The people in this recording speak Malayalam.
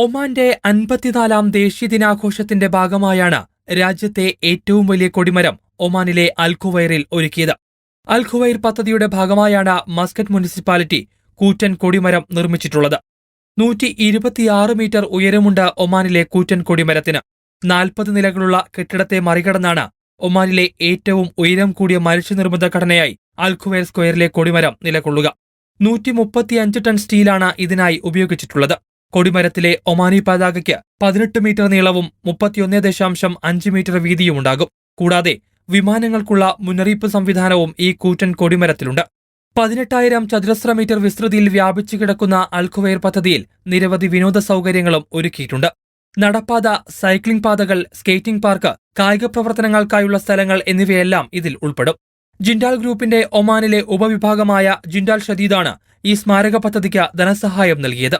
ഒമാന്റെ 54-ാം ദേശീയ ദിനാഘോഷത്തിന്റെ ഭാഗമായാണ് രാജ്യത്തെ ഏറ്റവും വലിയ കൊടിമരം ഒമാനിലെ അൽ ഖുവൈറിൽ ഒരുക്കിയത്. അൽ ഖുവൈർ പദ്ധതിയുടെ ഭാഗമായാണ് മസ്കറ്റ് മുനിസിപ്പാലിറ്റി കൂറ്റൻ കൊടിമരം നിർമ്മിച്ചിട്ടുള്ളത്. 126 മീറ്റർ ഉയരമുണ്ട് ഒമാനിലെ കൂറ്റൻ കൊടിമരത്തിന്. 40 നിലകളുള്ള കെട്ടിടത്തെ മറികടന്നാണ് ഒമാനിലെ ഏറ്റവും ഉയരം കൂടിയ മനുഷ്യനിർമ്മിത ഘടനയായി അൽ ഖുവൈർ സ്ക്വയറിലെ കൊടിമരം നിലകൊള്ളുക. 135 ടൺ സ്റ്റീലാണ് ഇതിനായി ഉപയോഗിച്ചിട്ടുള്ളത്. കൊടിമരത്തിലെ ഒമാനി പതാകയ്ക്ക് 18 മീറ്റർ നീളവും 31.5 മീറ്റർ വീതിയുമുണ്ടാകും. കൂടാതെ വിമാനങ്ങൾക്കുള്ള മുന്നറിയിപ്പ് സംവിധാനവും ഈ കൂറ്റൻ കൊടിമരത്തിലുണ്ട്. 18,000 ചതുരശ്ര മീറ്റർ വിസ്തൃതിയിൽ വ്യാപിച്ചു കിടക്കുന്ന അൽ ഖുവൈർ പദ്ധതിയിൽ നിരവധി വിനോദ സൗകര്യങ്ങളും ഒരുക്കിയിട്ടുണ്ട്. നടപ്പാത, സൈക്ലിംഗ് പാതകൾ, സ്കേറ്റിംഗ് പാർക്ക്, കായിക പ്രവർത്തനങ്ങൾക്കായുള്ള സ്ഥലങ്ങൾ എന്നിവയെല്ലാം ഇതിൽ ഉൾപ്പെടും. ജിൻഡാൽ ഗ്രൂപ്പിന്റെ ഒമാനിലെ ഉപവിഭാഗമായ ജിൻഡാൽ ഷദീദാണ് ഈ സ്മാരക പദ്ധതിക്ക് ധനസഹായം നൽകിയത്.